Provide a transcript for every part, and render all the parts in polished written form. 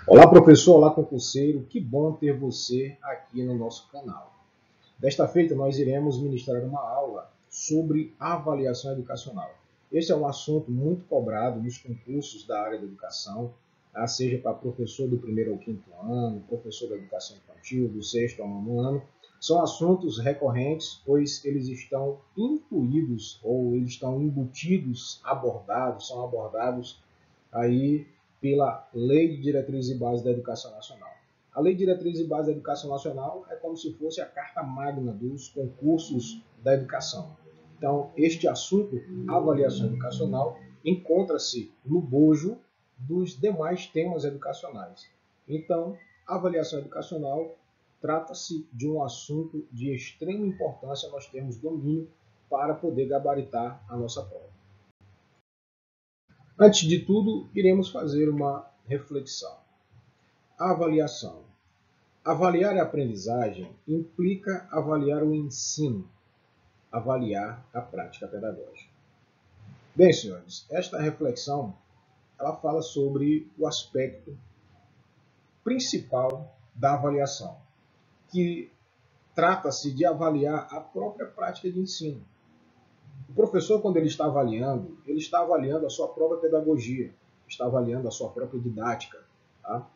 Olá, professor, olá, concurseiro, que bom ter você aqui no nosso canal. Desta feita, nós iremos ministrar uma aula sobre avaliação educacional. Este é um assunto muito cobrado nos concursos da área da educação, seja para professor do 1º ao 5º ano, professor da educação infantil, do 6º ao 9º ano. São assuntos recorrentes, pois eles estão incluídos ou eles estão embutidos, são abordados aí pela Lei de Diretrizes e Bases da Educação Nacional. A Lei de Diretrizes e Bases da Educação Nacional é como se fosse a carta magna dos concursos da educação. Então, este assunto, avaliação educacional, encontra-se no bojo dos demais temas educacionais. Então, avaliação educacional trata-se de um assunto de extrema importância, nós temos domínio para poder gabaritar a nossa prova. Antes de tudo, iremos fazer uma reflexão. A avaliação. Avaliar a aprendizagem implica avaliar o ensino, avaliar a prática pedagógica. Bem, senhores, esta reflexão ela fala sobre o aspecto principal da avaliação, que trata-se de avaliar a própria prática de ensino. O professor, quando ele está avaliando a sua própria pedagogia, está avaliando a sua própria didática. Tá?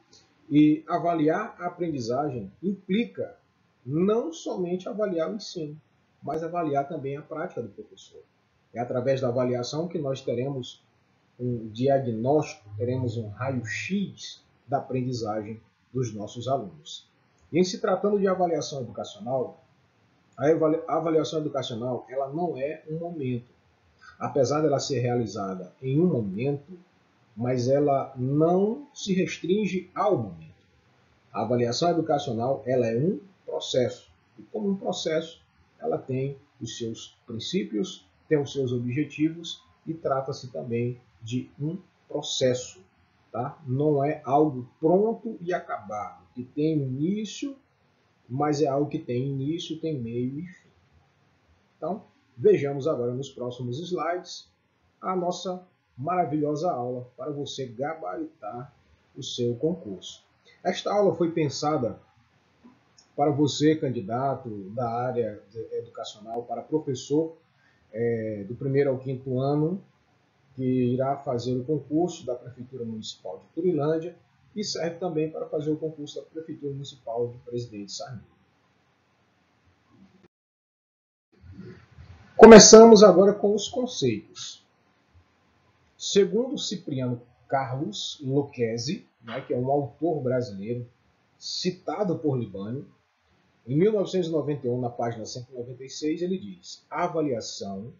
E avaliar a aprendizagem implica não somente avaliar o ensino, mas avaliar também a prática do professor. É através da avaliação que nós teremos um diagnóstico, teremos um raio-x da aprendizagem dos nossos alunos. E em se tratando de avaliação educacional, a avaliação educacional ela não é um momento. Apesar dela ser realizada em um momento, mas ela não se restringe ao momento. A avaliação educacional ela é um processo. E como um processo, ela tem os seus princípios, tem os seus objetivos e trata-se também de um processo. Tá? Não é algo pronto e acabado, que tem início, mas é algo que tem início, tem meio e fim. Então, vejamos agora nos próximos slides a nossa maravilhosa aula para você gabaritar o seu concurso. Esta aula foi pensada para você, candidato da área educacional, para professor do 1º ao 5º ano, que irá fazer o concurso da Prefeitura Municipal de Turilândia e serve também para fazer o concurso da Prefeitura Municipal de Presidente Sarney. Começamos agora com os conceitos. Segundo Cipriano Carlos Lucchesi, que é um autor brasileiro, citado por Libânio, em 1991, na página 196, ele diz: a avaliação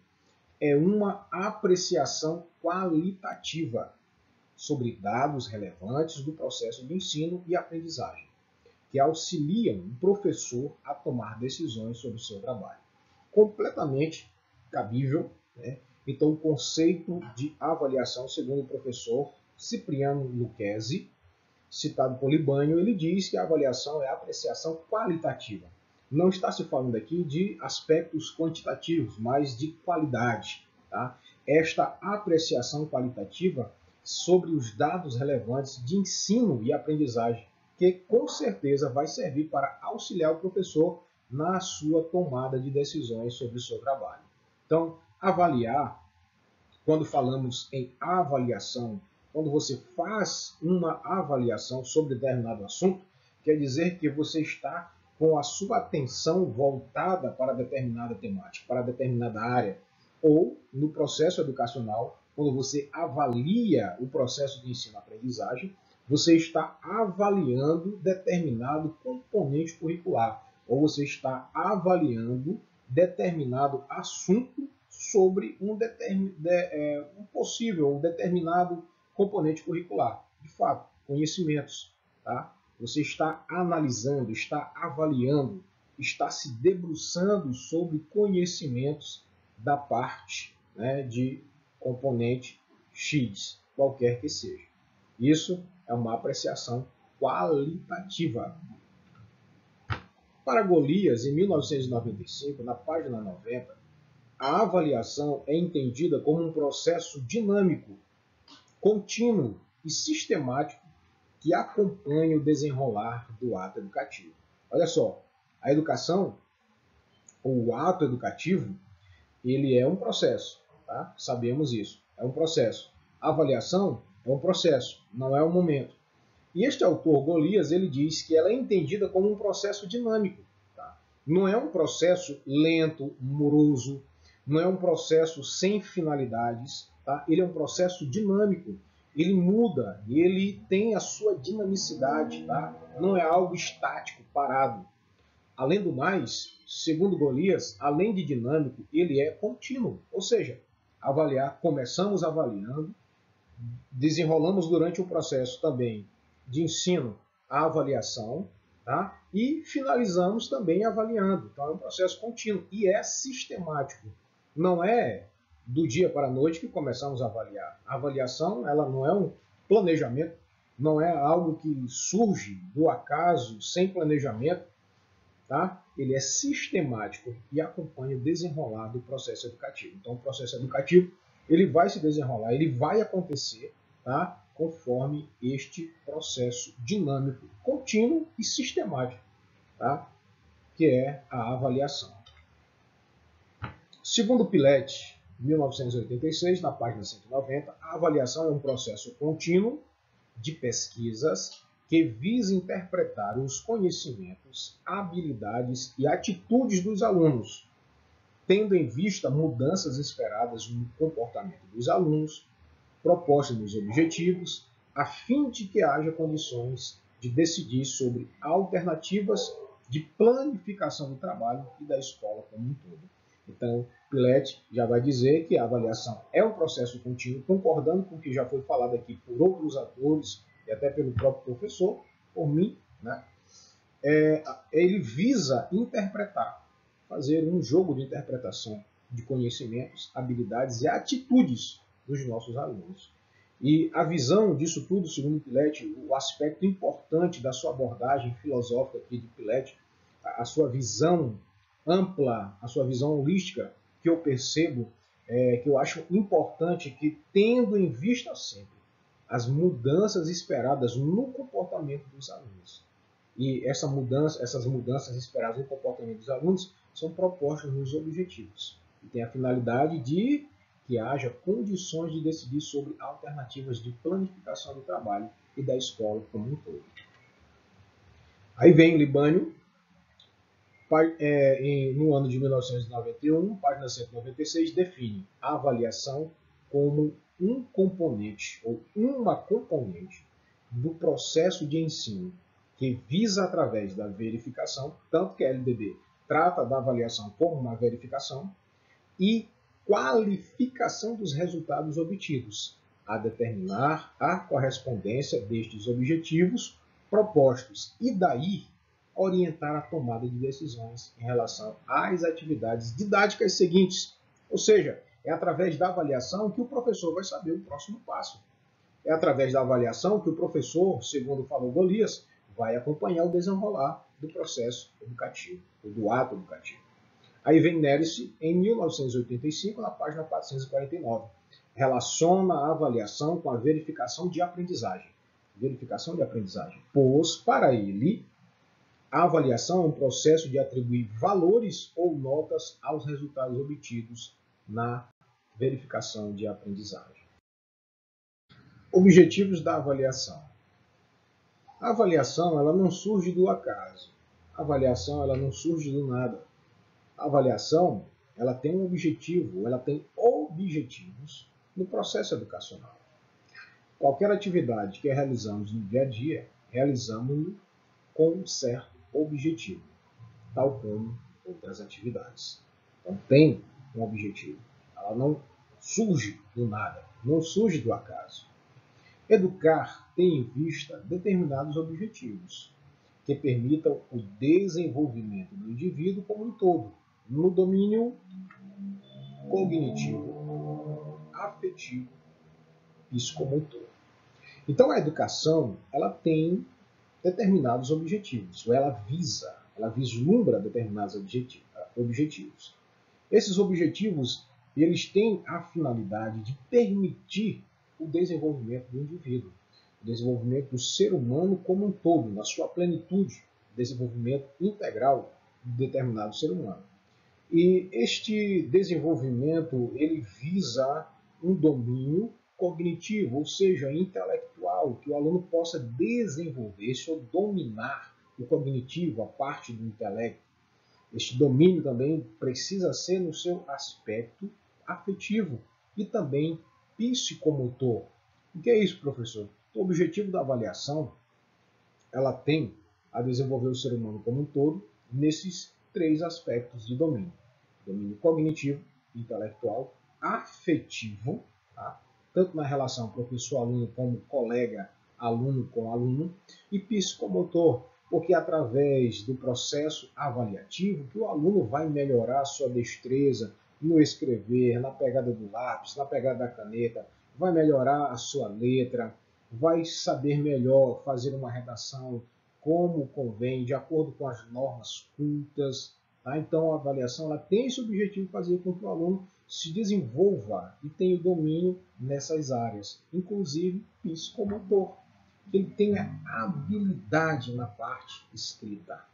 é uma apreciação qualitativa sobre dados relevantes do processo de ensino e aprendizagem, que auxiliam o professor a tomar decisões sobre o seu trabalho. Completamente cabível, né? Então, o conceito de avaliação, segundo o professor Cipriano Lucchesi, citado por Libânio, ele diz que a avaliação é a apreciação qualitativa. Não está se falando aqui de aspectos quantitativos, mas de qualidade. Tá? Esta apreciação qualitativa sobre os dados relevantes de ensino e aprendizagem, que com certeza vai servir para auxiliar o professor na sua tomada de decisões sobre o seu trabalho. Então, avaliar, quando falamos em avaliação, quando você faz uma avaliação sobre determinado assunto, quer dizer que você está com a sua atenção voltada para determinada temática, para determinada área. Ou, no processo educacional, quando você avalia o processo de ensino-aprendizagem, você está avaliando determinado componente curricular, ou você está avaliando determinado assunto sobre um possível, um determinado componente curricular. De fato, conhecimentos. Tá? Você está analisando, está avaliando, está se debruçando sobre conhecimentos da parte, né, de componente X, qualquer que seja. Isso é uma apreciação qualitativa. Para Golias, em 1995, na página 90, a avaliação é entendida como um processo dinâmico, contínuo e sistemático que acompanha o desenrolar do ato educativo. Olha só, a educação, ou o ato educativo, ele é um processo, tá? Sabemos isso, é um processo. A avaliação é um processo, não é um momento. E este autor, Golias, ele diz que ela é entendida como um processo dinâmico. Tá? Não é um processo lento, moroso, não é um processo sem finalidades. Tá? Ele é um processo dinâmico. Ele muda, ele tem a sua dinamicidade. Tá? Não é algo estático, parado. Além do mais, segundo Golias, além de dinâmico, ele é contínuo. Ou seja, começamos avaliando, desenrolamos durante o processo também de ensino a avaliação, tá? E finalizamos também avaliando. Então é um processo contínuo e é sistemático. Não é do dia para a noite que começamos a avaliar. A avaliação, ela não é um planejamento, não é algo que surge do acaso, sem planejamento, tá? Ele é sistemático e acompanha o desenrolar do processo educativo. Então o processo educativo, ele vai se desenrolar, ele vai acontecer, tá? Conforme este processo dinâmico, contínuo e sistemático, tá? Que é a avaliação. Segundo Pilet, 1986, na página 190, a avaliação é um processo contínuo de pesquisas que visa interpretar os conhecimentos, habilidades e atitudes dos alunos, tendo em vista mudanças esperadas no comportamento dos alunos, propostas nos objetivos, a fim de que haja condições de decidir sobre alternativas de planificação do trabalho e da escola como um todo. Então, Pilet já vai dizer que a avaliação é um processo contínuo, concordando com o que já foi falado aqui por outros atores e até pelo próprio professor, por mim, né? Ele visa interpretar, fazer um jogo de interpretação de conhecimentos, habilidades e atitudes dos nossos alunos. E a visão disso tudo, segundo Pilet, o aspecto importante da sua abordagem filosófica aqui de Pilet, a sua visão ampla, a sua visão holística, que eu percebo, que eu acho importante, que tendo em vista sempre as mudanças esperadas no comportamento dos alunos. E essas mudanças esperadas no comportamento dos alunos são propostas nos objetivos. E tem a finalidade de que haja condições de decidir sobre alternativas de planificação do trabalho e da escola como um todo. Aí vem Libânio, no ano de 1991, página 196, define a avaliação como um componente ou uma componente do processo de ensino que visa através da verificação, tanto que a LDB trata da avaliação como uma verificação, e qualificação dos resultados obtidos, a determinar a correspondência destes objetivos propostos e daí orientar a tomada de decisões em relação às atividades didáticas seguintes. Ou seja, é através da avaliação que o professor vai saber o próximo passo. É através da avaliação que o professor, segundo falou Golias, vai acompanhar o desenrolar do processo educativo, do ato educativo. Aí vem Nerice, em 1985, na página 449. Relaciona a avaliação com a verificação de aprendizagem. Verificação de aprendizagem. Pois, para ele, a avaliação é um processo de atribuir valores ou notas aos resultados obtidos na verificação de aprendizagem. Objetivos da avaliação. A avaliação, ela não surge do acaso. A avaliação, ela não surge do nada. A avaliação, ela tem um objetivo, ela tem objetivos no processo educacional. Qualquer atividade que realizamos no dia a dia, realizamos com um certo objetivo, tal como outras atividades. Então tem um objetivo. Ela não surge do nada, não surge do acaso. Educar tem em vista determinados objetivos que permitam o desenvolvimento do indivíduo como um todo, no domínio cognitivo, afetivo, psicomotor. Então a educação, ela tem determinados objetivos, ou ela vislumbra determinados objetivos. Esses objetivos, eles têm a finalidade de permitir o desenvolvimento do indivíduo. o desenvolvimento do ser humano como um todo, na sua plenitude, desenvolvimento integral de determinado ser humano. E este desenvolvimento ele visa um domínio cognitivo, ou seja, intelectual, que o aluno possa desenvolver, ou dominar o cognitivo, a parte do intelecto. Este domínio também precisa ser no seu aspecto afetivo e também psicomotor. O que é isso, professor? O objetivo da avaliação, ela tem a desenvolver o ser humano como um todo nesses três aspectos de domínio. Domínio cognitivo, intelectual, afetivo, tá? Tanto na relação professor-aluno como colega-aluno com aluno, e psicomotor, porque através do processo avaliativo que o aluno vai melhorar a sua destreza no escrever, na pegada do lápis, na pegada da caneta, vai melhorar a sua letra, vai saber melhor fazer uma redação como convém, de acordo com as normas cultas. Tá? Então, a avaliação ela tem esse objetivo de fazer com que o aluno se desenvolva e tenha domínio nessas áreas, inclusive psicomotor, que ele tenha habilidade na parte escrita.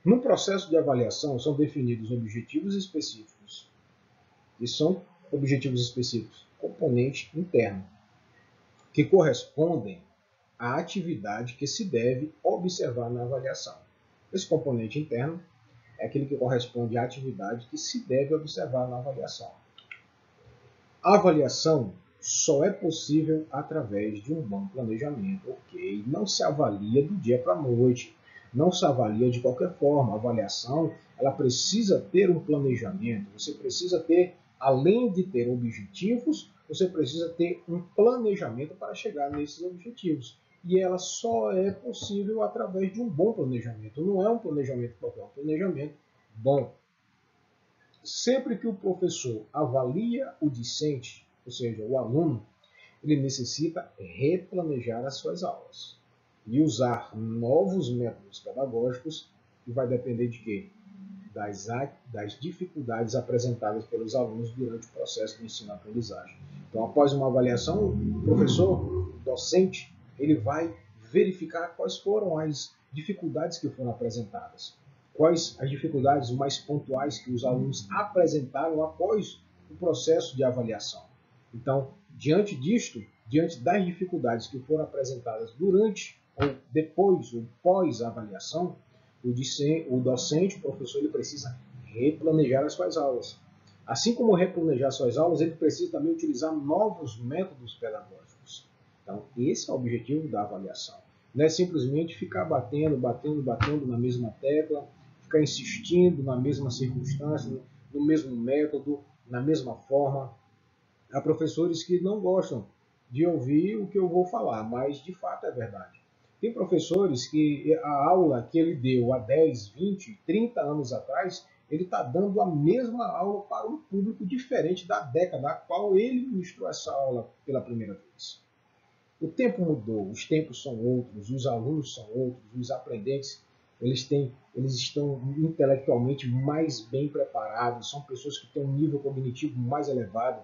No processo de avaliação, são definidos objetivos específicos, e são objetivos específicos componente interno, que correspondem à atividade que se deve observar na avaliação. Esse componente interno é aquele que corresponde à atividade que se deve observar na avaliação. A avaliação só é possível através de um bom planejamento, ok? Não se avalia do dia para a noite, não se avalia de qualquer forma. A avaliação ela precisa ter um planejamento, você precisa ter, além de ter objetivos, você precisa ter um planejamento para chegar nesses objetivos. E ela só é possível através de um bom planejamento. Não é um planejamento qualquer, é um planejamento bom. Sempre que o professor avalia o discente, ou seja, o aluno, ele necessita replanejar as suas aulas e usar novos métodos pedagógicos, que vai depender de quê? Das dificuldades apresentadas pelos alunos durante o processo de ensino-aprendizagem. Então, após uma avaliação, o professor, docente, ele vai verificar quais foram as dificuldades que foram apresentadas, quais as dificuldades mais pontuais que os alunos apresentaram após o processo de avaliação. Então, diante disto, diante das dificuldades que foram apresentadas durante ou depois ou pós-avaliação, o docente, o professor, ele precisa replanejar as suas aulas. Assim como replanejar suas aulas, ele precisa também utilizar novos métodos pedagógicos. Então, esse é o objetivo da avaliação. Não é simplesmente ficar batendo na mesma tecla, ficar insistindo na mesma circunstância, no mesmo método, na mesma forma. Há professores que não gostam de ouvir o que eu vou falar, mas de fato é verdade. Tem professores que a aula que ele deu há 10, 20, 30 anos atrás, ele está dando a mesma aula para um público diferente da década a qual ele ministrou essa aula pela primeira vez. O tempo mudou, os tempos são outros, os alunos são outros, os aprendentes eles estão intelectualmente mais bem preparados, são pessoas que têm um nível cognitivo mais elevado.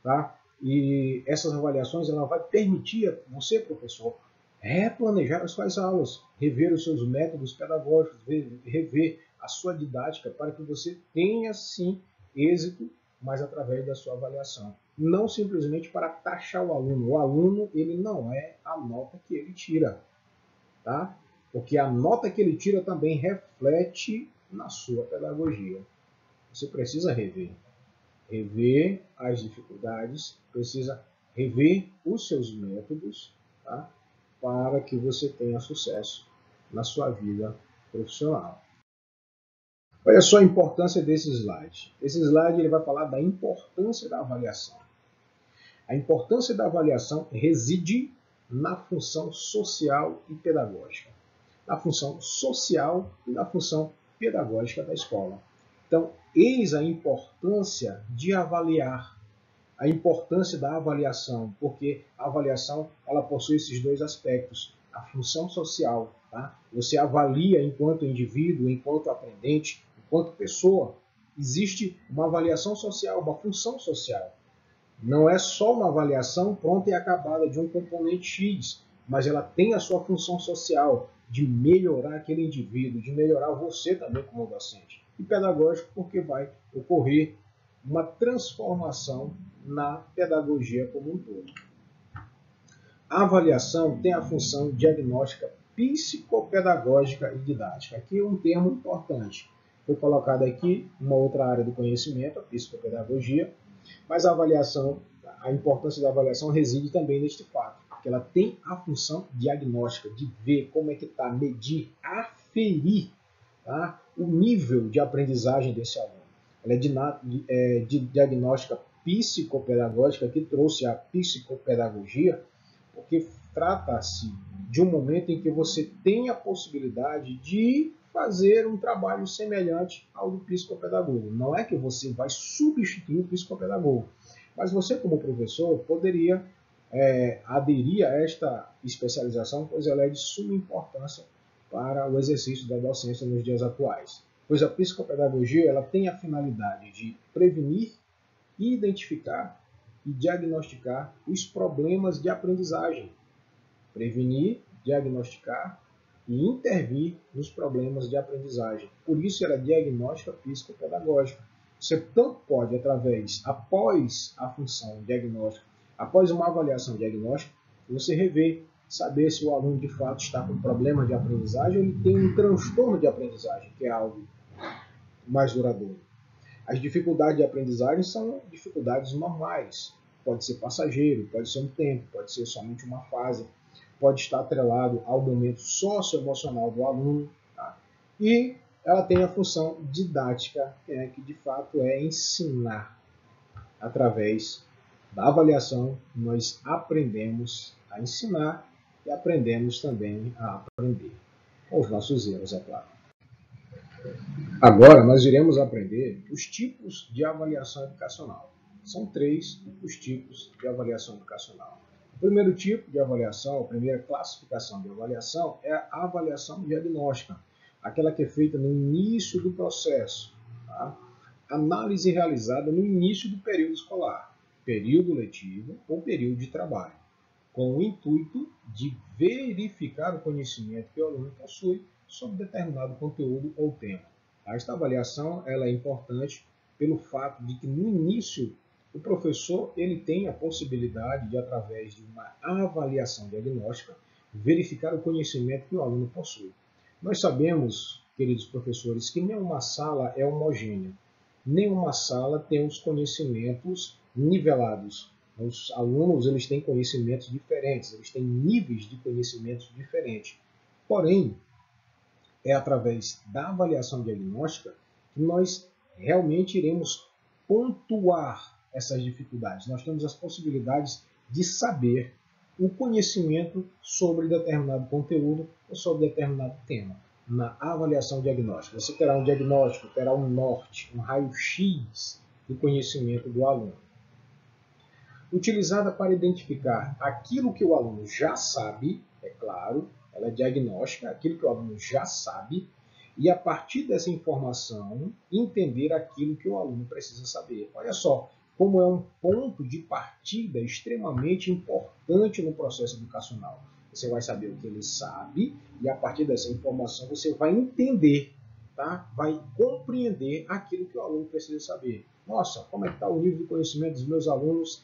Tá? E essas avaliações ela vai permitir a você, professor, replanejar as suas aulas, rever os seus métodos pedagógicos, rever a sua didática para que você tenha, sim, êxito, mas através da sua avaliação. Não simplesmente para taxar o aluno. O aluno ele não é a nota que ele tira, tá? Porque a nota que ele tira também reflete na sua pedagogia. Você precisa rever as dificuldades, precisa rever os seus métodos, tá? Para que você tenha sucesso na sua vida profissional. Olha só a importância desse slide. Esse slide ele vai falar da importância da avaliação. A importância da avaliação reside na função social e pedagógica. Na função social e na função pedagógica da escola. Então, eis a importância de avaliar, a importância da avaliação, porque a avaliação ela possui esses dois aspectos. A função social, tá? Você avalia enquanto indivíduo, enquanto aprendente, enquanto pessoa. Existe uma avaliação social, uma função social. Não é só uma avaliação pronta e acabada de um componente X, mas ela tem a sua função social de melhorar aquele indivíduo, de melhorar você também como docente. E pedagógico porque vai ocorrer uma transformação na pedagogia como um todo. A avaliação tem a função diagnóstica psicopedagógica e didática. Aqui é um termo importante. Foi colocado aqui uma outra área do conhecimento, a psicopedagogia, mas a avaliação, a importância da avaliação reside também neste fato, que ela tem a função diagnóstica, de ver como é que está, medir, aferir, tá, o nível de aprendizagem desse aluno. Ela é de diagnóstica psicopedagógica, que trouxe a psicopedagogia, porque trata-se de um momento em que você tem a possibilidade de fazer um trabalho semelhante ao do psicopedagogo. Não é que você vai substituir o psicopedagogo, mas você, como professor, poderia aderir a esta especialização, pois ela é de suma importância para o exercício da docência nos dias atuais. Pois a psicopedagogia ela tem a finalidade de prevenir, identificar e diagnosticar os problemas de aprendizagem. Prevenir, diagnosticar e intervir nos problemas de aprendizagem. Por isso ela é diagnóstica psicopedagógica. Você tanto pode, após a função diagnóstica, após uma avaliação diagnóstica, você rever, saber se o aluno de fato está com problema de aprendizagem ou ele tem um transtorno de aprendizagem, que é algo mais duradouro. As dificuldades de aprendizagem são dificuldades normais. Pode ser passageiro, pode ser um tempo, pode ser somente uma fase, pode estar atrelado ao momento socioemocional do aluno. Tá? E ela tem a função didática, que de fato é ensinar. Através da avaliação, nós aprendemos a ensinar e aprendemos também a aprender. Com os nossos erros, é claro. Agora, nós iremos aprender os tipos de avaliação educacional. São 3 os tipos de avaliação educacional. O primeiro tipo de avaliação, a primeira classificação de avaliação é a avaliação diagnóstica, aquela que é feita no início do processo. Tá? Análise realizada no início do período escolar, período letivo ou período de trabalho, com o intuito de verificar o conhecimento que o aluno possui sobre determinado conteúdo ou tema. Esta avaliação ela é importante pelo fato de que no início o professor ele tem a possibilidade de, através de uma avaliação diagnóstica, verificar o conhecimento que o aluno possui. Nós sabemos, queridos professores, que nenhuma sala é homogênea. Nenhuma sala tem os conhecimentos nivelados. Os alunos eles têm conhecimentos diferentes, eles têm níveis de conhecimentos diferentes. Porém, é através da avaliação diagnóstica que nós realmente iremos pontuar essas dificuldades. Nós temos as possibilidades de saber o conhecimento sobre determinado conteúdo ou sobre determinado tema. Na avaliação diagnóstica, você terá um diagnóstico, terá um norte, um raio-x do conhecimento do aluno. Utilizada para identificar aquilo que o aluno já sabe, é claro, ela é diagnóstica, aquilo que o aluno já sabe, e a partir dessa informação, entender aquilo que o aluno precisa saber. Olha só, como é um ponto de partida extremamente importante no processo educacional. Você vai saber o que ele sabe, e a partir dessa informação você vai entender, tá? Vai compreender aquilo que o aluno precisa saber. Nossa, como é que está o nível de conhecimento dos meus alunos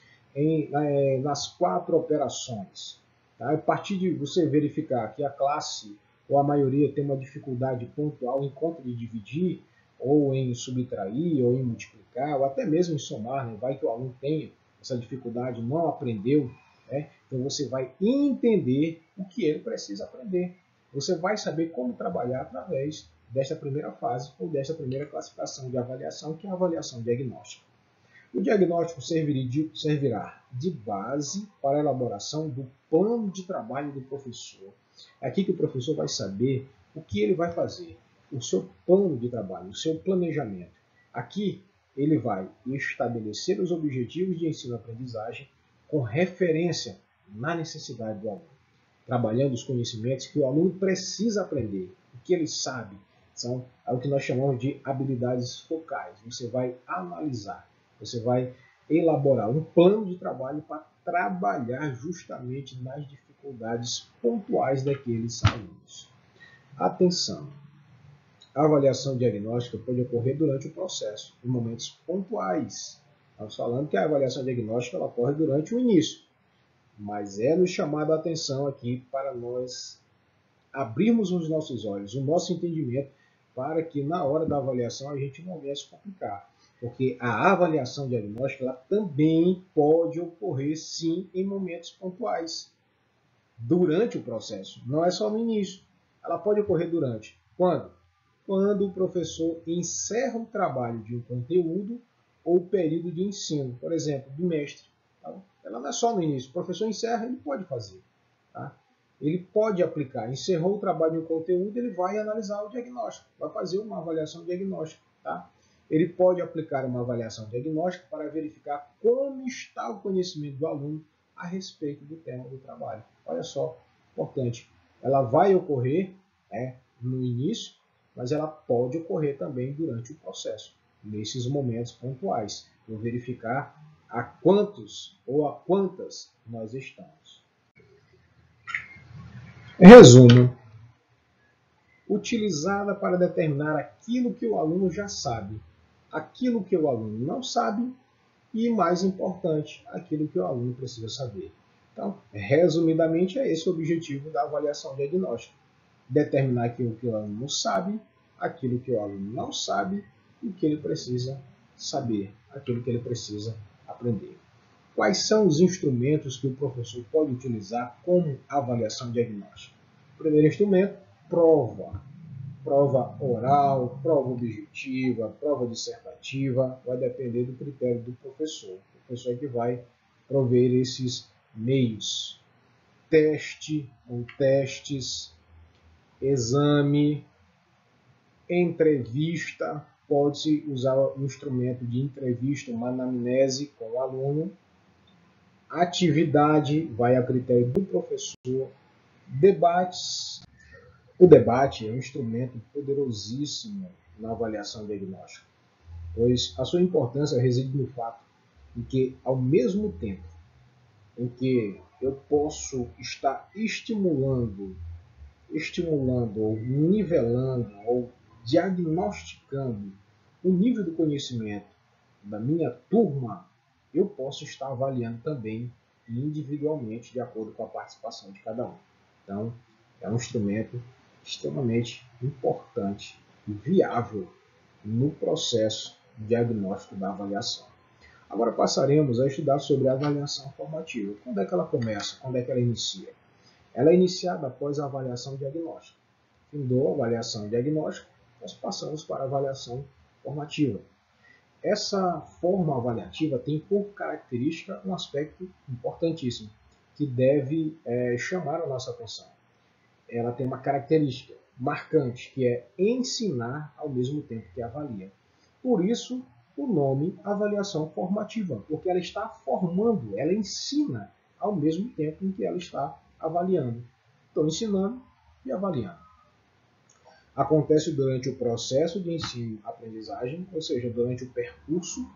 nas 4 operações? Tá? A partir de você verificar que a classe ou a maioria tem uma dificuldade pontual em conta de dividir, ou em subtrair, ou em multiplicar, ou até mesmo em somar, né? Vai que o aluno tenha essa dificuldade, não aprendeu, né? Então você vai entender o que ele precisa aprender. Você vai saber como trabalhar através desta primeira fase, ou desta primeira classificação de avaliação, que é a avaliação diagnóstica. O diagnóstico servirá de base para a elaboração do plano de trabalho do professor. É aqui que o professor vai saber o que ele vai fazer, o seu plano de trabalho, o seu planejamento. Aqui ele vai estabelecer os objetivos de ensino-aprendizagem com referência na necessidade do aluno, trabalhando os conhecimentos que o aluno precisa aprender, o que ele sabe, é o que nós chamamos de habilidades focais. Você vai analisar, você vai elaborar um plano de trabalho para trabalhar justamente nas dificuldades pontuais daqueles alunos. Atenção! A avaliação diagnóstica pode ocorrer durante o processo, em momentos pontuais. Estamos falando que a avaliação diagnóstica ela ocorre durante o início, mas é nos chamado a atenção aqui para nós abrirmos os nossos olhos, o nosso entendimento, para que na hora da avaliação a gente não venha a se complicar. Porque a avaliação diagnóstica ela também pode ocorrer, sim, em momentos pontuais, durante o processo. Não é só no início. Ela pode ocorrer durante. Quando? Quando o professor encerra o trabalho de um conteúdo ou período de ensino, por exemplo, bimestre. Tá? Ela não é só no início. O professor encerra, ele pode fazer. Tá? Ele pode aplicar. Encerrou o trabalho de um conteúdo, ele vai analisar o diagnóstico, vai fazer uma avaliação diagnóstica. Tá? Ele pode aplicar uma avaliação diagnóstica para verificar como está o conhecimento do aluno a respeito do tema do trabalho. Olha só, importante. Ela vai ocorrer no início, mas ela pode ocorrer também durante o processo, nesses momentos pontuais. Vou verificar a quantos ou a quantas nós estamos. Resumo. Utilizada para determinar aquilo que o aluno já sabe, aquilo que o aluno não sabe e, mais importante, aquilo que o aluno precisa saber. Então, resumidamente, é esse o objetivo da avaliação diagnóstica. Determinar aquilo que o aluno sabe, aquilo que o aluno não sabe e o que ele precisa saber, aquilo que ele precisa aprender. Quais são os instrumentos que o professor pode utilizar como avaliação diagnóstica? Primeiro instrumento, prova. Prova oral, prova objetiva, prova dissertativa, vai depender do critério do professor. O professor é que vai prover esses meios. Teste ou testes, exame, entrevista, pode-se usar o instrumento de entrevista, uma anamnese com o aluno. Atividade vai a critério do professor. Debates. O debate é um instrumento poderosíssimo na avaliação diagnóstica, pois a sua importância reside no fato de que, ao mesmo tempo em que eu posso estar estimulando ou nivelando ou diagnosticando o nível do conhecimento da minha turma, eu posso estar avaliando também individualmente de acordo com a participação de cada um. Então, é um instrumento extremamente importante e viável no processo diagnóstico da avaliação. Agora passaremos a estudar sobre a avaliação formativa. Quando é que ela começa? Quando é que ela inicia? Ela é iniciada após a avaliação diagnóstica. Findou a avaliação diagnóstica, nós passamos para a avaliação formativa. Essa forma avaliativa tem por característica um aspecto importantíssimo, que deve chamar a nossa atenção. Ela tem uma característica marcante, que é ensinar ao mesmo tempo que avalia. Por isso, o nome avaliação formativa, porque ela está formando, ela ensina ao mesmo tempo em que ela está avaliando. Estou ensinando e avaliando. Acontece durante o processo de ensino-aprendizagem, ou seja, durante o percurso.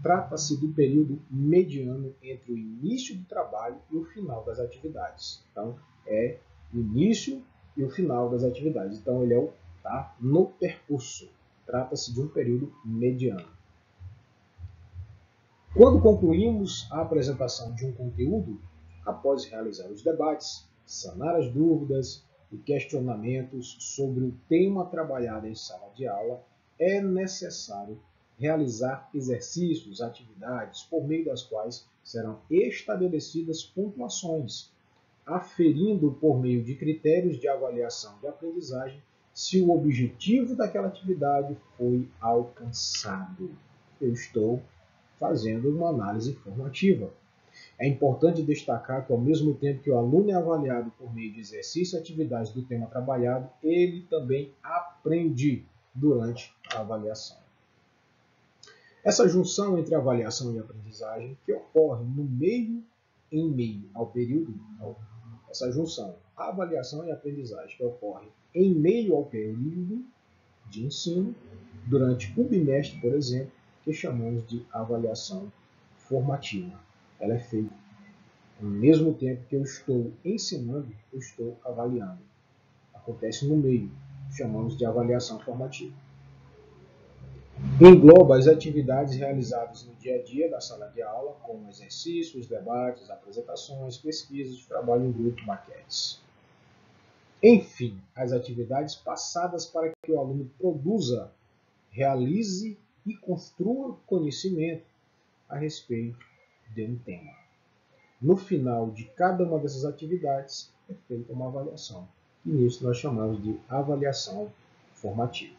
Trata-se do período mediano entre o início do trabalho e o final das atividades. Então, é o início e o final das atividades. Então, ele está no percurso. Trata-se de um período mediano. Quando concluímos a apresentação de um conteúdo, após realizar os debates, sanar as dúvidas e questionamentos sobre o tema trabalhado em sala de aula, é necessário realizar exercícios, atividades, por meio das quais serão estabelecidas pontuações, aferindo por meio de critérios de avaliação de aprendizagem se o objetivo daquela atividade foi alcançado. Eu estou fazendo uma análise formativa. É importante destacar que, ao mesmo tempo que o aluno é avaliado por meio de exercícios e atividades do tema trabalhado, ele também aprende durante a avaliação. Essa junção entre avaliação e aprendizagem, que ocorre em meio ao período, essa junção, avaliação e aprendizagem, que ocorre em meio ao período de ensino, durante o bimestre, por exemplo, que chamamos de avaliação formativa. Ela é feita ao mesmo tempo que eu estou ensinando, eu estou avaliando. Acontece no meio, chamamos de avaliação formativa. Engloba as atividades realizadas no dia a dia da sala de aula, como exercícios, debates, apresentações, pesquisas, trabalho em grupo, maquetes. Enfim, as atividades passadas para que o aluno produza, realize e construa conhecimento a respeito de um tema. No final de cada uma dessas atividades é feita uma avaliação. E isso nós chamamos de avaliação formativa.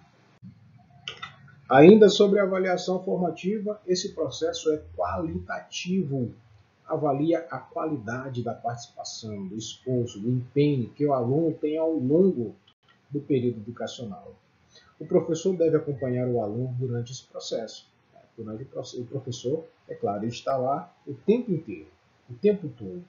Ainda sobre a avaliação formativa, esse processo é qualitativo. Avalia a qualidade da participação, do esforço, do empenho que o aluno tem ao longo do período educacional. O professor deve acompanhar o aluno durante esse processo. O professor, é claro, ele está lá o tempo inteiro, o tempo todo.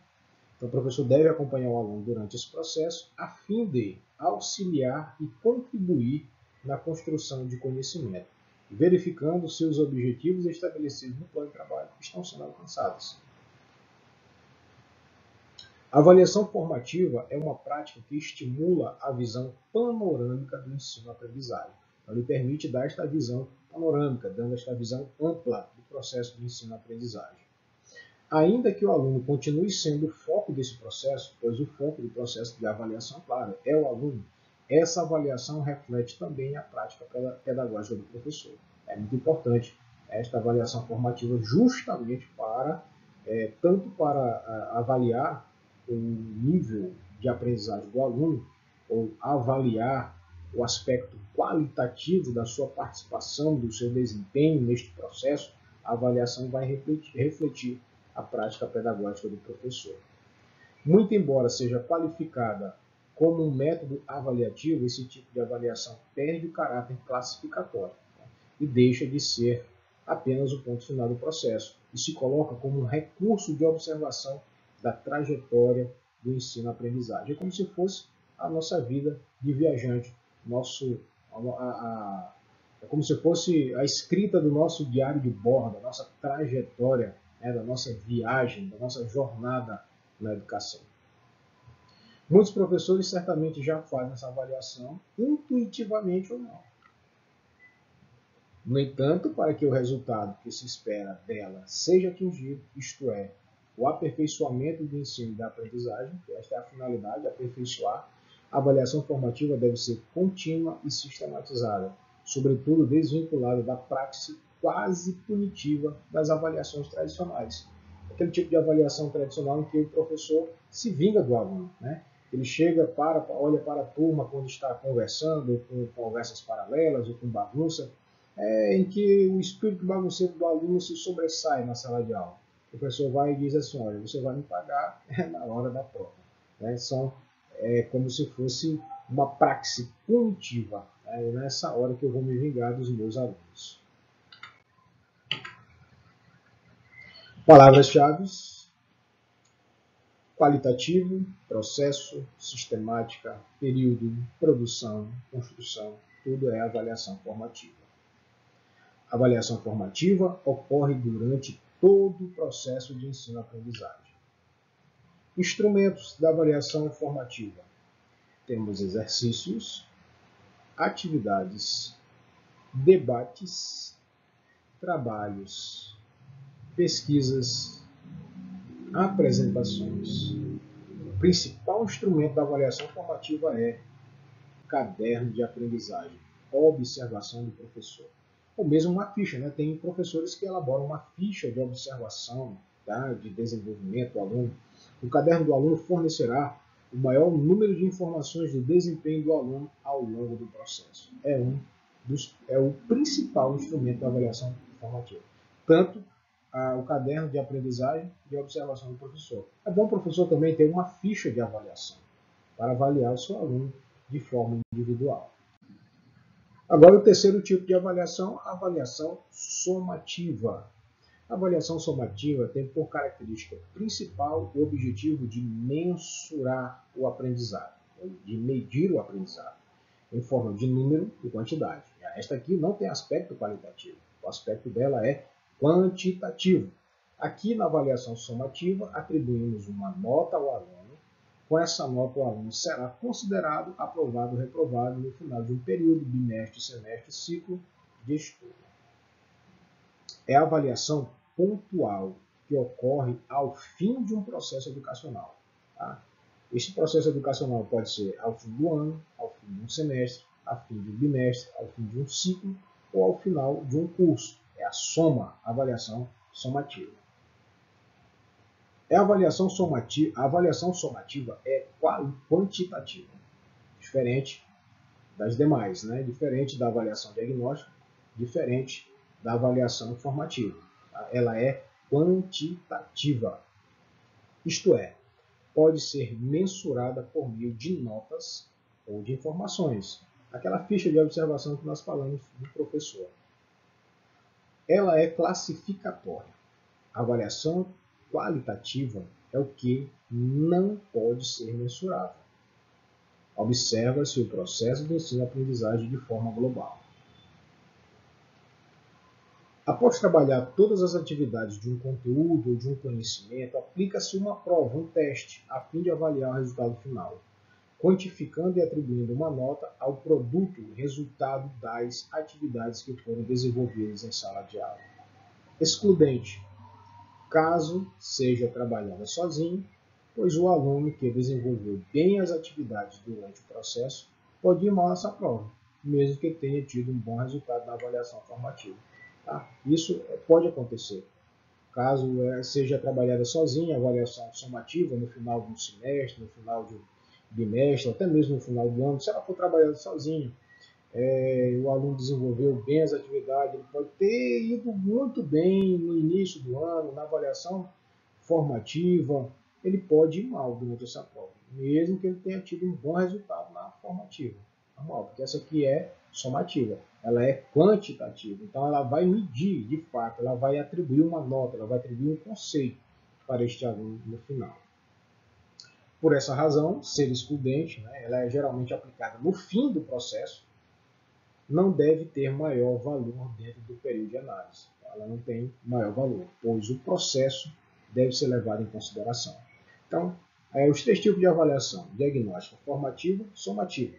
Então, o professor deve acompanhar o aluno durante esse processo a fim de auxiliar e contribuir na construção de conhecimento, verificando se os objetivos estabelecidos no plano de trabalho estão sendo alcançados. A avaliação formativa é uma prática que estimula a visão panorâmica do ensino-aprendizagem. Então, ele permite dar esta visão panorâmica, dando esta visão ampla do processo de ensino-aprendizagem. Ainda que o aluno continue sendo o foco desse processo, pois o foco do processo de avaliação, claro, é o aluno, essa avaliação reflete também a prática pedagógica do professor. É muito importante esta avaliação formativa justamente para, tanto para avaliar o nível de aprendizagem do aluno, ou avaliar o aspecto qualitativo da sua participação, do seu desempenho neste processo, a avaliação vai refletir a prática pedagógica do professor. Muito embora seja qualificada como um método avaliativo, esse tipo de avaliação perde o caráter classificatório, e deixa de ser apenas o ponto final do processo e se coloca como um recurso de observação da trajetória do ensino-aprendizagem. É como se fosse a nossa vida de viajante, é como se fosse a escrita do nosso diário de bordo, da nossa trajetória, da nossa viagem, da nossa jornada na educação. Muitos professores certamente já fazem essa avaliação, intuitivamente ou não. No entanto, para que o resultado que se espera dela seja atingido, isto é, o aperfeiçoamento do ensino e da aprendizagem, que esta é a finalidade, aperfeiçoar, a avaliação formativa deve ser contínua e sistematizada, sobretudo desvinculada da praxe quase punitiva das avaliações tradicionais. Aquele tipo de avaliação tradicional em que o professor se vinga do aluno, né? Ele chega, olha para a turma quando está conversando, com conversas paralelas ou com bagunça, em que o espírito bagunceiro do aluno se sobressai na sala de aula. O professor vai e diz assim, olha, você vai me pagar na hora da prova. São como se fosse uma praxe punitiva. Nessa hora que eu vou me vingar dos meus alunos. Palavras-chave: qualitativo, processo, sistemática, período, produção, construção, tudo é avaliação formativa. A avaliação formativa ocorre durante todo o processo de ensino-aprendizagem. Instrumentos da avaliação formativa. Temos exercícios, atividades, debates, trabalhos, pesquisas, apresentações. O principal instrumento da avaliação formativa é caderno de aprendizagem, observação do professor. Ou mesmo uma ficha, né? Tem professores que elaboram uma ficha de observação, tá? De desenvolvimento do aluno. O caderno do aluno fornecerá o maior número de informações do desempenho do aluno ao longo do processo. É o principal instrumento da avaliação formativa. Tanto o caderno de aprendizagem e observação do professor. É bom o professor também ter uma ficha de avaliação para avaliar o seu aluno de forma individual. Agora, o terceiro tipo de avaliação, a avaliação somativa. A avaliação somativa tem por característica principal o objetivo de mensurar o aprendizado, de medir o aprendizado, em forma de número e quantidade. Esta aqui não tem aspecto qualitativo, o aspecto dela é quantitativo. Aqui na avaliação somativa, atribuímos uma nota ao aluno. Com essa nota, o aluno será considerado aprovado ou reprovado no final de um período, bimestre, semestre, ciclo de estudo. É a avaliação pontual que ocorre ao fim de um processo educacional. Tá? Este processo educacional pode ser ao fim do ano, ao fim de um semestre, ao fim de um bimestre, ao fim de um ciclo ou ao final de um curso. É a soma, a avaliação somativa. A avaliação somativa é quantitativa, diferente das demais, né? Diferente da avaliação diagnóstica, diferente da avaliação formativa. Tá? Ela é quantitativa, isto é, pode ser mensurada por meio de notas ou de informações. Aquela ficha de observação que nós falamos do professor. Ela é classificatória. A avaliação qualitativa é o que não pode ser mensurável. Observa-se o processo de ensino-aprendizagem de forma global. Após trabalhar todas as atividades de um conteúdo ou de um conhecimento, aplica-se uma prova, um teste, a fim de avaliar o resultado final, quantificando e atribuindo uma nota ao produto, resultado das atividades que foram desenvolvidas em sala de aula. Excludente. Caso seja trabalhada sozinho, pois o aluno que desenvolveu bem as atividades durante o processo pode ir mal nessa prova, mesmo que tenha tido um bom resultado na avaliação formativa. Tá? Isso pode acontecer. Caso seja trabalhada sozinho, a avaliação somativa no final de um semestre, no final de um bimestre, até mesmo no final do ano, se ela for trabalhada sozinho, o aluno desenvolveu bem as atividades, ele pode ter ido muito bem no início do ano, na avaliação formativa, ele pode ir mal durante essa prova, mesmo que ele tenha tido um bom resultado na formativa. Normal, porque essa aqui é somativa, ela é quantitativa, então ela vai medir, de fato, ela vai atribuir uma nota, ela vai atribuir um conceito para este aluno no final. Por essa razão, ser excludente, né, ela é geralmente aplicada no fim do processo, não deve ter maior valor dentro do período de análise. Ela não tem maior valor, pois o processo deve ser levado em consideração. Então, os três tipos de avaliação: diagnóstica, formativa e somativa.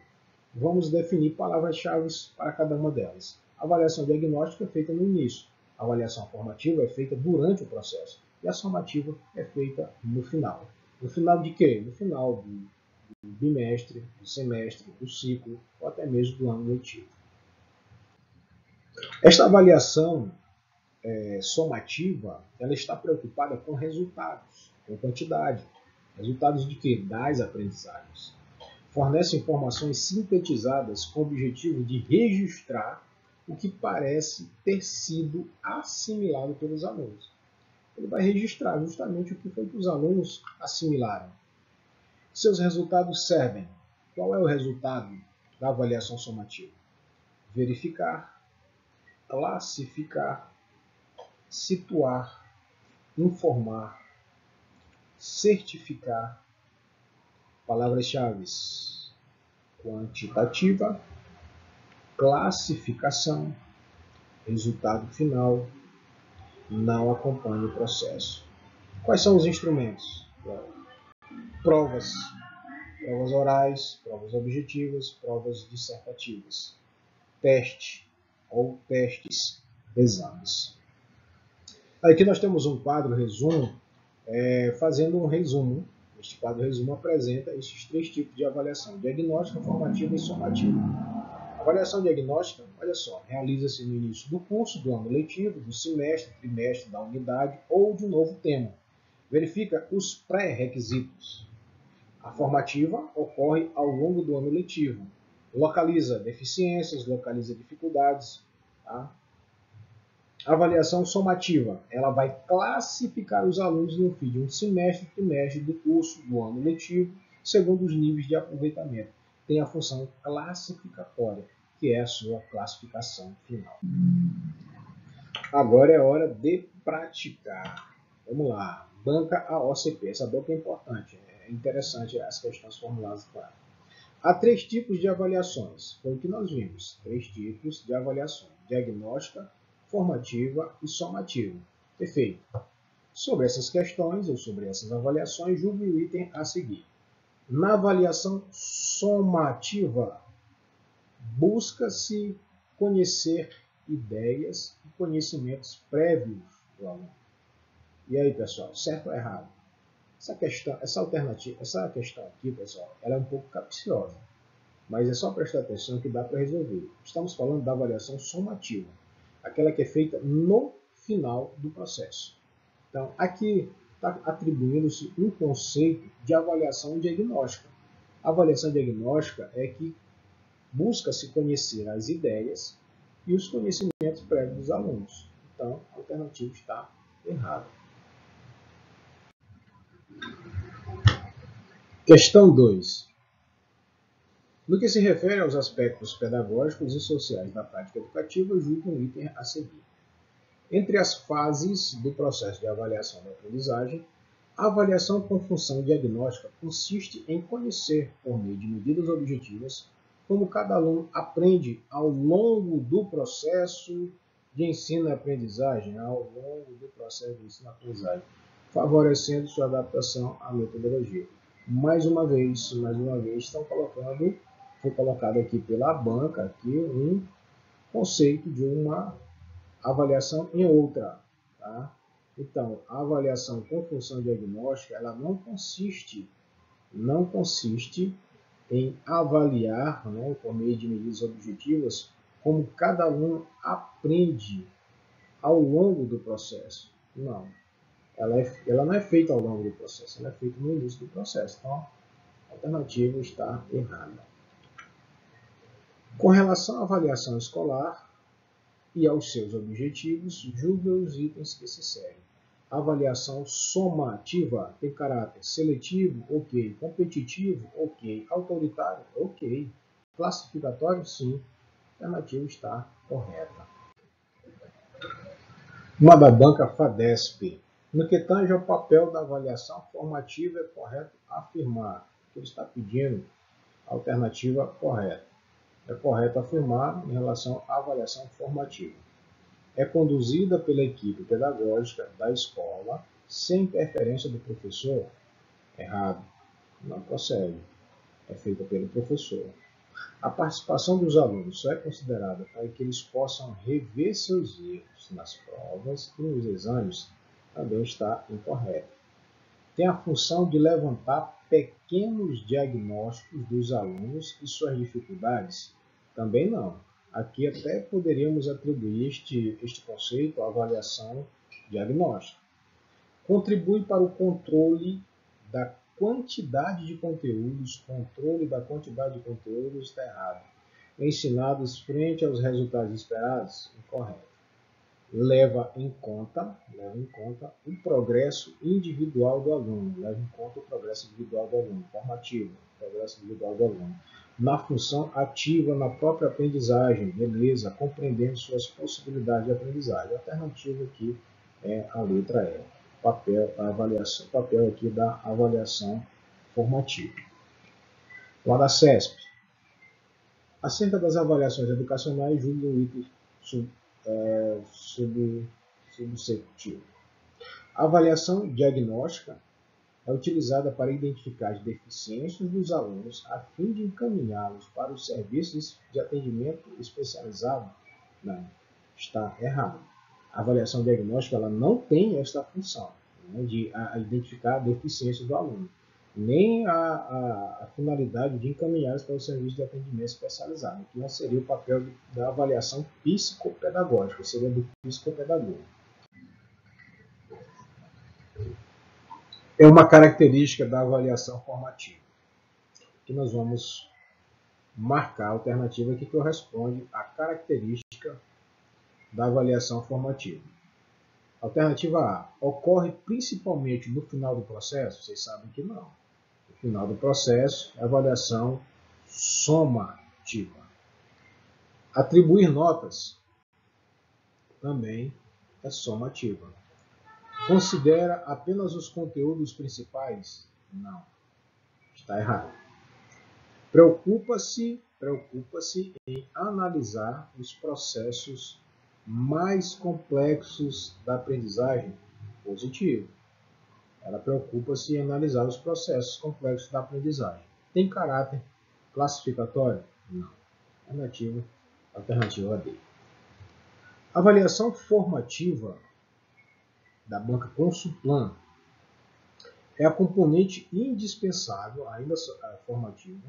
Vamos definir palavras-chave para cada uma delas. A avaliação diagnóstica é feita no início, a avaliação formativa é feita durante o processo e a somativa é feita no final. No final de quê? No final do bimestre, do semestre, do ciclo ou até mesmo do ano letivo. Esta avaliação somativa, ela está preocupada com resultados, com quantidade. Resultados de quê? Das aprendizagens. Fornece informações sintetizadas com o objetivo de registrar o que parece ter sido assimilado pelos alunos. Ele vai registrar justamente o que foi que os alunos assimilaram. Seus resultados servem. Qual é o resultado da avaliação somativa? Verificar, classificar, situar, informar, certificar. Palavras-chave: quantitativa, classificação, resultado final, não acompanha o processo. Quais são os instrumentos? Provas. Provas orais, provas objetivas, provas dissertativas. Teste ou testes, exames. Aqui nós temos um quadro resumo, fazendo um resumo. Este quadro resumo apresenta esses três tipos de avaliação: diagnóstica, formativa e somativa. A avaliação diagnóstica, olha só, realiza-se no início do curso, do ano letivo, do semestre, trimestre, da unidade ou de um novo tema. Verifica os pré-requisitos. A formativa ocorre ao longo do ano letivo. Localiza deficiências, localiza dificuldades. Tá? A avaliação somativa, ela vai classificar os alunos no fim de um semestre, trimestre do curso, do ano letivo, segundo os níveis de aproveitamento. Tem a função classificatória, que é a sua classificação final. Agora é hora de praticar. Vamos lá. Banca a OCP. Essa banca é importante. É interessante as questões formuladas para. Há três tipos de avaliações. Foi o que nós vimos. Três tipos de avaliações: diagnóstica, formativa e somativa. Perfeito. Sobre essas questões ou sobre essas avaliações, julgue o item a seguir. Na avaliação somativa, busca-se conhecer ideias e conhecimentos prévios do aluno. E aí, pessoal, certo ou errado? Essa questão aqui, pessoal, ela é um pouco capciosa, mas é só prestar atenção que dá para resolver. Estamos falando da avaliação somativa, aquela que é feita no final do processo. Então, aqui está atribuindo-se um conceito de avaliação diagnóstica. A avaliação diagnóstica é que busca-se conhecer as ideias e os conhecimentos prévios dos alunos. Então, a alternativa está errada. Questão 2. No que se refere aos aspectos pedagógicos e sociais da prática educativa, julgue um item a seguir. Entre as fases do processo de avaliação da aprendizagem, a avaliação com função diagnóstica consiste em conhecer, por meio de medidas objetivas, como cada aluno aprende ao longo do processo de ensino e aprendizagem, favorecendo sua adaptação à metodologia. Mais uma vez, foi colocado aqui pela banca aqui um conceito de uma avaliação em outra. Tá? Então, a avaliação com função diagnóstica, ela não consiste em avaliar, né, por meio de medidas objetivas, como cada aluno aprende ao longo do processo. Não. Ela não é feita ao longo do processo, ela é feita no início do processo. Então, a alternativa está errada. Com relação à avaliação escolar e aos seus objetivos, julgue os itens que se seguem. Avaliação somativa tem caráter seletivo, ok. Competitivo, ok. Autoritário, ok. Classificatório, sim. A alternativa está correta. Uma da banca FADESP. No que tange ao papel da avaliação formativa, é correto afirmar. O que ele está pedindo, a alternativa correta. É correto afirmar em relação à avaliação formativa. É conduzida pela equipe pedagógica da escola, sem interferência do professor? Errado. Não procede. É feita pelo professor. A participação dos alunos só é considerada para que eles possam rever seus erros nas provas e nos exames? Também está incorreto. Tem a função de levantar pequenos diagnósticos dos alunos e suas dificuldades? Também não. Aqui até poderíamos atribuir este conceito à avaliação diagnóstica. Contribui para o controle da quantidade de conteúdos. Controle da quantidade de conteúdos está errado. Ensinados frente aos resultados esperados? Incorreto. Leva em conta o progresso individual do aluno. Leva em conta o progresso individual do aluno. Formativo, progresso individual do aluno. Na função ativa, na própria aprendizagem, beleza, compreendendo suas possibilidades de aprendizagem. A alternativa aqui é a letra E, papel aqui da avaliação formativa. Lá da CESP. Acerca das avaliações educacionais, julgue o item subsecutivo. A avaliação diagnóstica é utilizada para identificar as deficiências dos alunos a fim de encaminhá-los para os serviços de atendimento especializado? Não, está errado. A avaliação diagnóstica ela não tem esta função, né, de identificar a deficiência do aluno, nem a finalidade de encaminhá-los para o serviço de atendimento especializado, que não seria o papel da avaliação psicopedagógica, seria do psicopedagogo. É uma característica da avaliação formativa, que nós vamos marcar a alternativa que corresponde à característica da avaliação formativa. Alternativa A. Ocorre principalmente no final do processo? Vocês sabem que não. No final do processo, é avaliação somativa. Atribuir notas também é somativa. Considera apenas os conteúdos principais? Não. Está errado. Preocupa-se em analisar os processos mais complexos da aprendizagem? Positivo. Ela preocupa-se em analisar os processos complexos da aprendizagem. Tem caráter classificatório? Não. Alternativa D. Avaliação formativa da banca Consulplan é a componente indispensável, ainda formativa,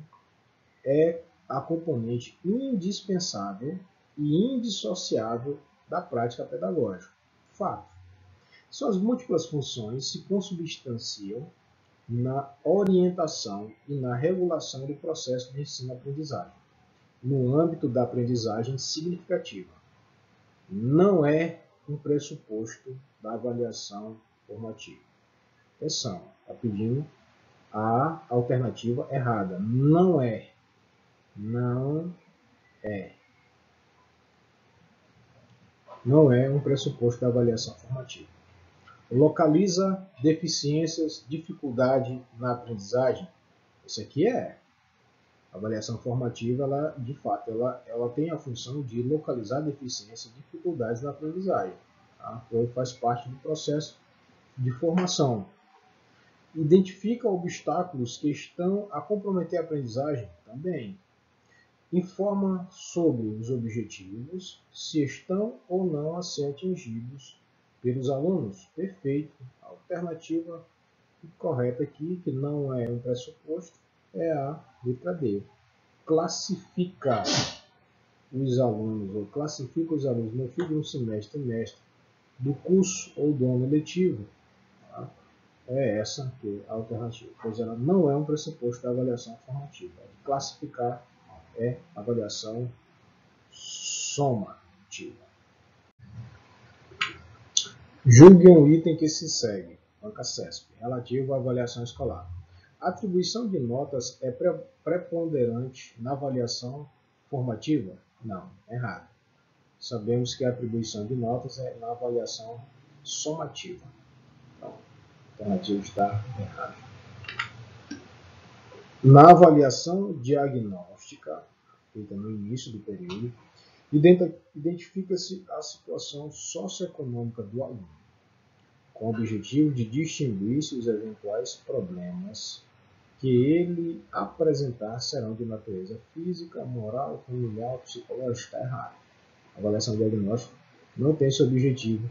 é a componente indispensável e indissociável da prática pedagógica. Fato. Suas múltiplas funções se consubstanciam na orientação e na regulação do processo de ensino-aprendizagem, no âmbito da aprendizagem significativa. Não é um pressuposto da avaliação formativa. Atenção, está pedindo a alternativa errada. Não é. Não é. Não é um pressuposto da avaliação formativa. Localiza deficiências, dificuldade na aprendizagem. Isso aqui é. A avaliação formativa, ela, de fato, ela tem a função de localizar deficiências e dificuldades na aprendizagem. Tá? Faz parte do processo de formação. Identifica obstáculos que estão a comprometer a aprendizagem também. Informa sobre os objetivos, se estão ou não a ser atingidos pelos alunos. Perfeito. A alternativa correta aqui, que não é um pressuposto, é a letra D. Classifica os alunos, ou classifica os alunos no fim de um semestre, trimestre, do curso ou do ano letivo. Tá? É essa que é a alternativa, pois ela não é um pressuposto da avaliação formativa. Classificar é avaliação somativa. Julgue um item que se segue, banca CESP, relativo à avaliação escolar. A atribuição de notas é preponderante na avaliação formativa? Não, errado. Sabemos que a atribuição de notas é na avaliação somativa. Então, a alternativa está errada. Na avaliação diagnóstica, feita no início do período, identifica-se a situação socioeconômica do aluno, com o objetivo de distinguir se os eventuais problemas que ele apresentar serão de natureza física, moral, familiar, psicológica. Está errado. A avaliação diagnóstica não tem esse objetivo,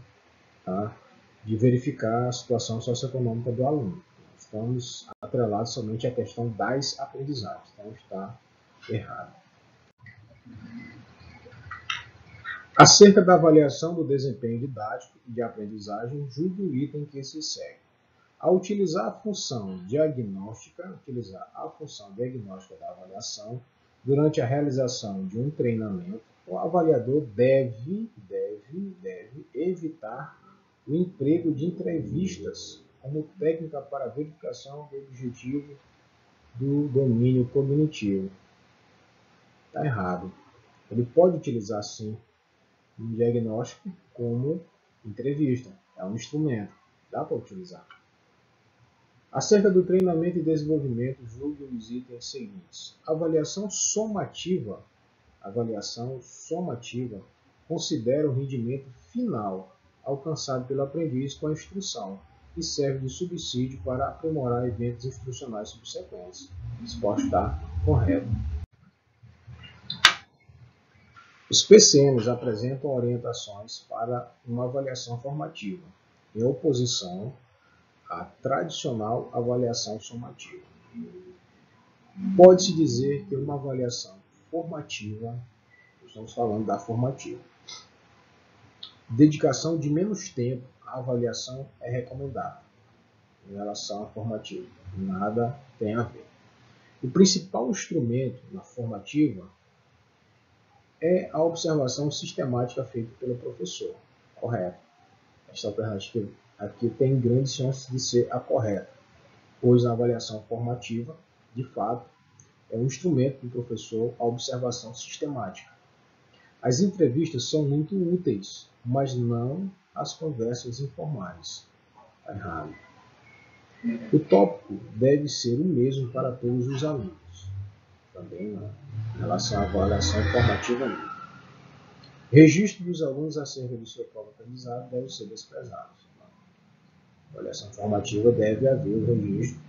tá, de verificar a situação socioeconômica do aluno. Estamos atrelados somente à questão das aprendizagens. Então está errado. Acerca da avaliação do desempenho didático e de aprendizagem, julgue o item que se segue. Ao utilizar a função diagnóstica da avaliação durante a realização de um treinamento, o avaliador deve evitar o emprego de entrevistas como técnica para verificação do objetivo do domínio cognitivo. Está errado. Ele pode utilizar, sim, um diagnóstico como entrevista. É um instrumento. Dá para utilizar. Acerca do treinamento e desenvolvimento, julgue os itens seguintes. Avaliação somativa considera o rendimento final alcançado pelo aprendiz com a instrução e serve de subsídio para aprimorar eventos instrucionais subsequentes. A resposta está correta. Os PCNs apresentam orientações para uma avaliação formativa, em oposição à tradicional avaliação somativa. Pode-se dizer que uma avaliação formativa, estamos falando da formativa, dedicação de menos tempo à avaliação é recomendável em relação à formativa. Nada tem a ver. O principal instrumento na formativa é a observação sistemática feita pelo professor. Correto. Esta alternativa aqui tem grandes chances de ser a correta, pois na avaliação formativa, de fato, é um instrumento do professor a observação sistemática. As entrevistas são muito úteis, mas não as conversas informais. Está errado. O tópico deve ser o mesmo para todos os alunos. Também não. Em relação à avaliação formativa, não. Registro dos alunos acerca do seu próprio aprendizado deve ser desprezado. Avaliação formativa deve haver o registro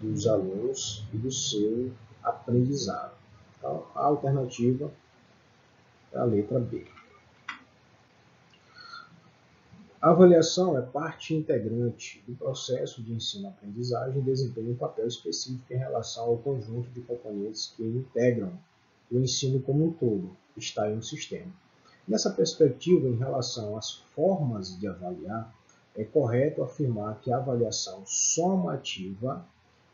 dos alunos e do seu aprendizado. Então, a alternativa é a letra B. A avaliação é parte integrante do processo de ensino-aprendizagem e desempenha um papel específico em relação ao conjunto de componentes que integram o ensino como um todo, que está em um sistema. Nessa perspectiva, em relação às formas de avaliar, é correto afirmar que a avaliação somativa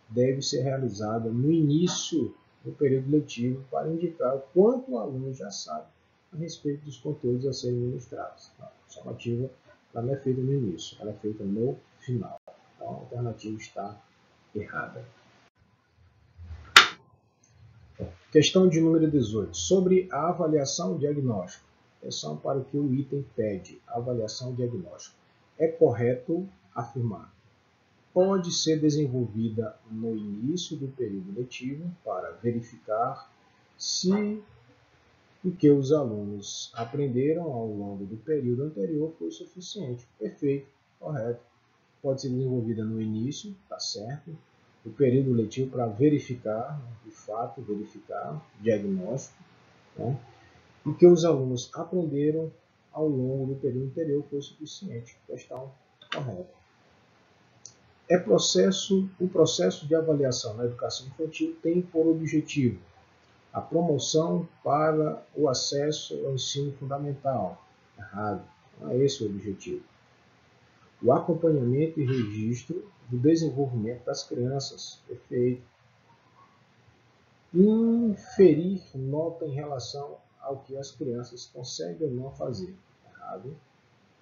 deve ser realizada no início do período letivo para indicar o quanto o aluno já sabe a respeito dos conteúdos a serem ministrados. A somativa ela não é feita no início, ela é feita no final. Então, a alternativa está errada. Questão de número 18. Sobre a avaliação diagnóstica. Atenção para o que o item pede. Avaliação diagnóstica. É correto afirmar. Pode ser desenvolvida no início do período letivo para verificar se o que os alunos aprenderam ao longo do período anterior foi suficiente. Perfeito, correto. Pode ser desenvolvida no início, tá certo, do período letivo para verificar, de fato, verificar, diagnóstico, né? O que os alunos aprenderam ao longo do período anterior foi suficiente. Questão correta. O processo de avaliação na educação infantil tem por objetivo a promoção para o acesso ao ensino fundamental. Errado, não é esse o objetivo. O acompanhamento e registro do desenvolvimento das crianças. Perfeito. Inferir nota em relação ao que as crianças conseguem ou não fazer. Errado.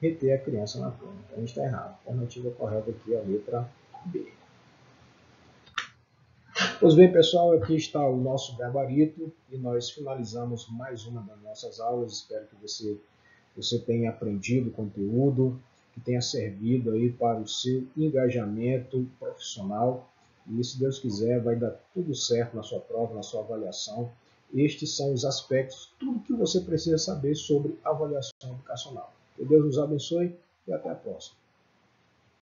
Reter a criança na prova. Então, está errado. A alternativa correta aqui é a letra B. Pois bem, pessoal, aqui está o nosso gabarito e nós finalizamos mais uma das nossas aulas. Espero que você tenha aprendido o conteúdo, que tenha servido aí para o seu engajamento profissional. E se Deus quiser, vai dar tudo certo na sua prova, na sua avaliação. Estes são os aspectos, tudo que você precisa saber sobre avaliação educacional. Que Deus nos abençoe e até a próxima.